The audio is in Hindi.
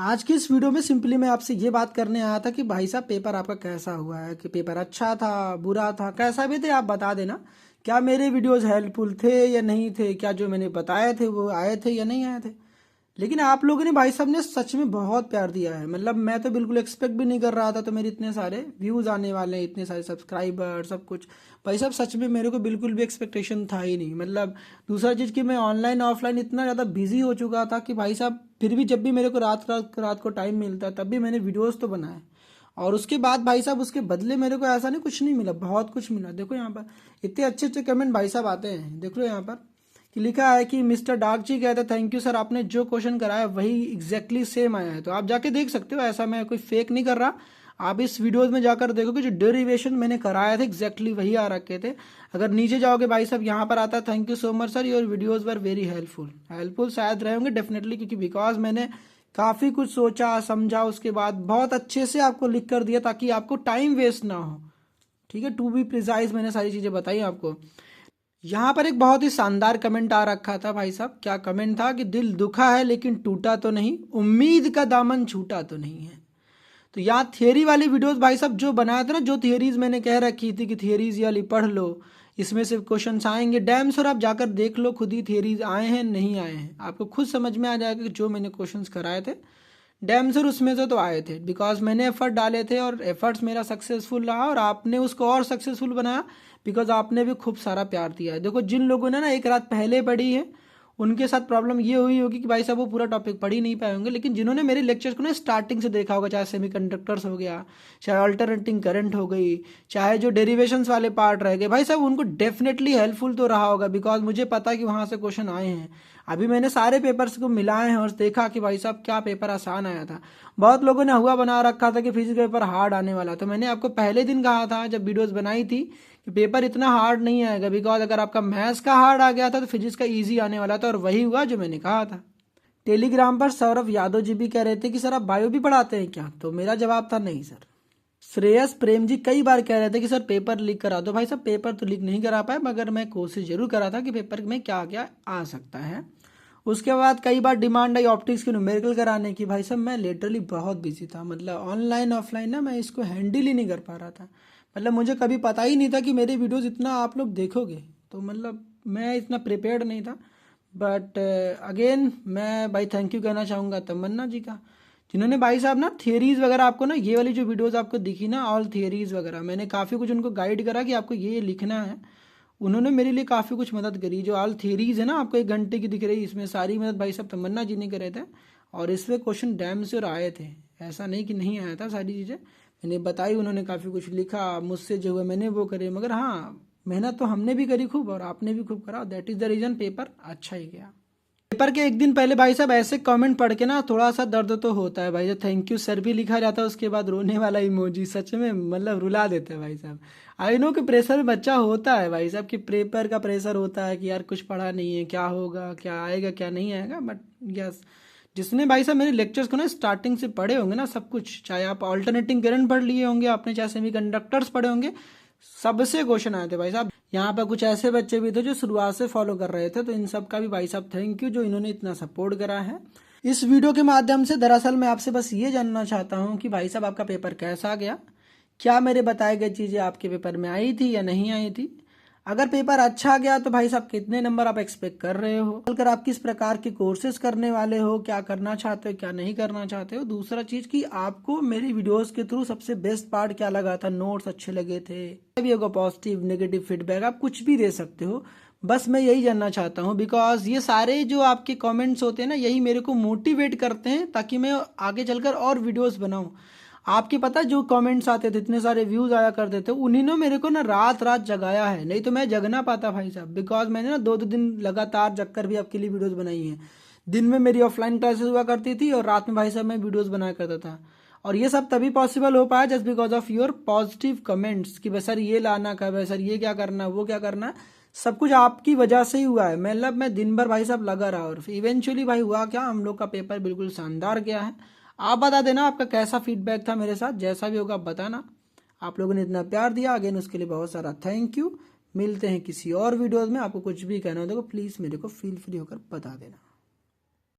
आज की इस वीडियो में सिंपली मैं आपसे ये बात करने आया था कि भाई साहब पेपर आपका कैसा हुआ है, कि पेपर अच्छा था, बुरा था, कैसा भी थे आप बता देना। क्या मेरे वीडियोस हेल्पफुल थे या नहीं थे, क्या जो मैंने बताए थे वो आए थे या नहीं आए थे। लेकिन आप लोगों ने भाई साहब ने सच में बहुत प्यार दिया है। मतलब मैं तो बिल्कुल एक्सपेक्ट भी नहीं कर रहा था तो मेरे इतने सारे व्यूज आने वाले हैं, इतने सारे सब्सक्राइबर सब कुछ। भाई साहब सच में मेरे को बिल्कुल भी एक्सपेक्टेशन था ही नहीं। मतलब दूसरा चीज़ कि मैं ऑनलाइन ऑफलाइन इतना ज़्यादा बिजी हो चुका था कि भाई साहब फिर भी जब भी मेरे को रात को टाइम मिलता है तब भी मैंने वीडियोज़ तो बनाए। और उसके बाद भाई साहब उसके बदले मेरे को ऐसा नहीं कुछ नहीं मिला, बहुत कुछ मिला। देखो यहाँ पर इतने अच्छे अच्छे कमेंट भाई साहब आते हैं। देख लो यहाँ पर कि लिखा है कि मिस्टर डार्क जी कहते हैं थैंक यू सर, आपने जो क्वेश्चन कराया वही एग्जैक्टली सेम आया है। तो आप जाके देख सकते हो, ऐसा मैं कोई फेक नहीं कर रहा। आप इस वीडियोस में जाकर देखोगे जो डेरिवेशन मैंने कराया था एग्जैक्टली वही आ रखे थे। अगर नीचे जाओगे भाई साहब यहाँ पर आता है thank you so much sir, your videos were very helpful. Helpful शायद रहे होंगे डेफिनेटली, क्योंकि बिकॉज मैंने काफ़ी कुछ सोचा समझा, उसके बाद बहुत अच्छे से आपको लिख कर दिया ताकि आपको टाइम वेस्ट ना हो। ठीक है, टू बी प्रिसाइज मैंने सारी चीज़ें बताई आपको। यहाँ पर एक बहुत ही शानदार कमेंट आ रखा था भाई साहब। क्या कमेंट था कि दिल दुखा है लेकिन टूटा तो नहीं, उम्मीद का दामन छूटा तो नहीं है। तो यहाँ थियरी वाली वीडियोस भाई साहब जो बनाया था ना, जो थियरीज मैंने कह रखी थी कि थियरीज वाली पढ़ लो, इसमें से क्वेश्चंस आएंगे डैम सर, आप जाकर देख लो खुद ही थियरीज आए हैं नहीं आए हैं, आपको खुद समझ में आ जाएगा कि जो मैंने क्वेश्चंस कराए थे डैम सर उसमें से तो आए थे। बिकॉज मैंने एफर्ट डाले थे और एफर्ट्स मेरा सक्सेसफुल रहा और आपने उसको और सक्सेसफुल बनाया बिकॉज आपने भी खूब सारा प्यार दिया है। देखो जिन लोगों ने ना एक रात पहले पढ़ी है उनके साथ प्रॉब्लम ये हुई होगी कि भाई साहब वो पूरा टॉपिक पढ़ ही नहीं पाए होंगे, लेकिन जिन्होंने मेरे लेक्चर्स को ना स्टार्टिंग से देखा होगा, चाहे सेमीकंडक्टर्स हो गया, चाहे अल्टरनेटिंग करंट हो गई, चाहे जो डेरिवेशंस वाले पार्ट रह गए, भाई साहब उनको डेफिनेटली हेल्पफुल तो रहा होगा। बिकॉज मुझे पता है कि वहाँ से क्वेश्चन आए हैं। अभी मैंने सारे पेपर्स को मिलाए हैं और देखा कि भाई साहब क्या पेपर आसान आया था। बहुत लोगों ने हुआ बना रखा था कि फिजिक्स का पेपर हार्ड आने वाला, तो मैंने आपको पहले दिन कहा था जब वीडियोस बनाई थी कि पेपर इतना हार्ड नहीं आएगा। बिकॉज अगर आपका मैथ्स का हार्ड आ गया था तो फिजिक्स का इजी आने वाला था, और वही हुआ जो मैंने कहा था। टेलीग्राम पर सौरभ यादव जी भी कह रहे थे कि सर आप बायो भी पढ़ाते हैं क्या, तो मेरा जवाब था नहीं सर। श्रेयस प्रेम जी कई बार कह रहे थे कि सर पेपर लीक करा दो। भाई साहब पेपर तो लीक नहीं करा पाए, मगर मैं कोशिश जरूर करा था कि पेपर में क्या क्या आ सकता है। उसके बाद कई बार डिमांड आई ऑप्टिक्स की न्यूमेरिकल कराने की। भाई साहब मैं लिटरली बहुत बिजी था, मतलब ऑनलाइन ऑफलाइन ना मैं इसको हैंडल ही नहीं कर पा रहा था। मतलब मुझे कभी पता ही नहीं था कि मेरे वीडियोस इतना आप लोग देखोगे, तो मतलब मैं इतना प्रिपेयर्ड नहीं था। बट अगेन मैं भाई थैंक यू कहना चाहूँगा तमन्ना जी का, जिन्होंने भाई साहब ना थियरीज वगैरह आपको ना, ये वाली जो वीडियोस आपको दिखी ना ऑल थियरीज वगैरह, मैंने काफ़ी कुछ उनको गाइड करा कि आपको ये लिखना है। उन्होंने मेरे लिए काफ़ी कुछ मदद करी। जो ऑल थियरीज है ना आपको 1 घंटे की दिख रही, इसमें सारी मदद भाई साहब तमन्ना जी ने करे थे। और इसमें क्वेश्चन डैम से और आए थे, ऐसा नहीं कि नहीं आया था। सारी चीज़ें मैंने बताई, उन्होंने काफ़ी कुछ लिखा, मुझसे जो हुआ मैंने वो करे। मगर हाँ, मेहनत तो हमने भी करी खूब और आपने भी खूब करा, that is the reason paper अच्छा ही गया। पेपर के एक दिन पहले भाई साहब ऐसे कमेंट पढ़ के ना थोड़ा सा दर्द तो होता है भाई। जब थैंक यू सर भी लिखा जाता है उसके बाद रोने वाला इमोजी सच में मतलब रुला देता है भाई साहब। आई नो कि प्रेशर में बच्चा होता है भाई साहब, कि पेपर का प्रेशर होता है कि यार कुछ पढ़ा नहीं है, क्या होगा, क्या आएगा क्या नहीं आएगा। बट यस, जिसने भाई साहब मेरे लेक्चर्स को ना स्टार्टिंग से पढ़े होंगे ना सब कुछ, चाहे आप ऑल्टरनेटिंग करंट पढ़ लिए होंगे आपने, चाहे सेमीकंडक्टर्स पढ़े होंगे, सबसे क्वेश्चन आए थे भाई साहब। यहाँ पर कुछ ऐसे बच्चे भी थे जो शुरुआत से फॉलो कर रहे थे, तो इन सब का भी भाई साहब थैंक यू जो इन्होंने इतना सपोर्ट करा है। इस वीडियो के माध्यम से दरअसल मैं आपसे बस ये जानना चाहता हूँ कि भाई साहब आपका पेपर कैसा गया, क्या मेरे बताए गए चीज़ें आपके पेपर में आई थी या नहीं आई थी। अगर पेपर अच्छा गया तो भाई साहब कितने नंबर आप एक्सपेक्ट कर रहे हो, अगर आप किस प्रकार के कोर्सेज करने वाले हो, क्या करना चाहते हो क्या नहीं करना चाहते हो। दूसरा चीज़ कि आपको मेरी वीडियोस के थ्रू सबसे बेस्ट पार्ट क्या लगा था, नोट्स अच्छे लगे थे, भी होगा पॉजिटिव नेगेटिव फीडबैक, आप कुछ भी दे सकते हो। बस मैं यही जानना चाहता हूँ, बिकॉज ये सारे जो आपके कमेंट्स होते हैं ना यही मेरे को मोटिवेट करते हैं ताकि मैं आगे चलकर और वीडियोस बनाऊँ। आपके पता जो कमेंट्स आते थे, इतने सारे व्यूज आया करते थे, उन्हीं ने मेरे को ना रात रात जगाया है, नहीं तो मैं जग ना पाता भाई साहब। बिकॉज मैंने ना 2-2 दिन लगातार जग कर भी आपके लिए वीडियोस बनाई हैं। दिन में मेरी ऑफलाइन क्लासेस हुआ करती थी और रात में भाई साहब मैं वीडियोस बनाया करता था। और ये सब तभी पॉसिबल हो पाया just because of your positive comments कि भाई सर ये लाना कब है, सर ये क्या करना वो क्या करना, सब कुछ आपकी वजह से ही हुआ है। मतलब मैं दिन भर भाई साहब लगा रहा और इवेंचुअली भाई हुआ क्या, हम लोग का पेपर बिल्कुल शानदार गया है। आप बता देना आपका कैसा फीडबैक था मेरे साथ, जैसा भी होगा आप बताना। आप लोगों ने इतना प्यार दिया, अगेन उसके लिए बहुत सारा थैंक यू। मिलते हैं किसी और वीडियोस में, आपको कुछ भी कहना हो तो प्लीज़ मेरे को फील फ्री होकर बता देना।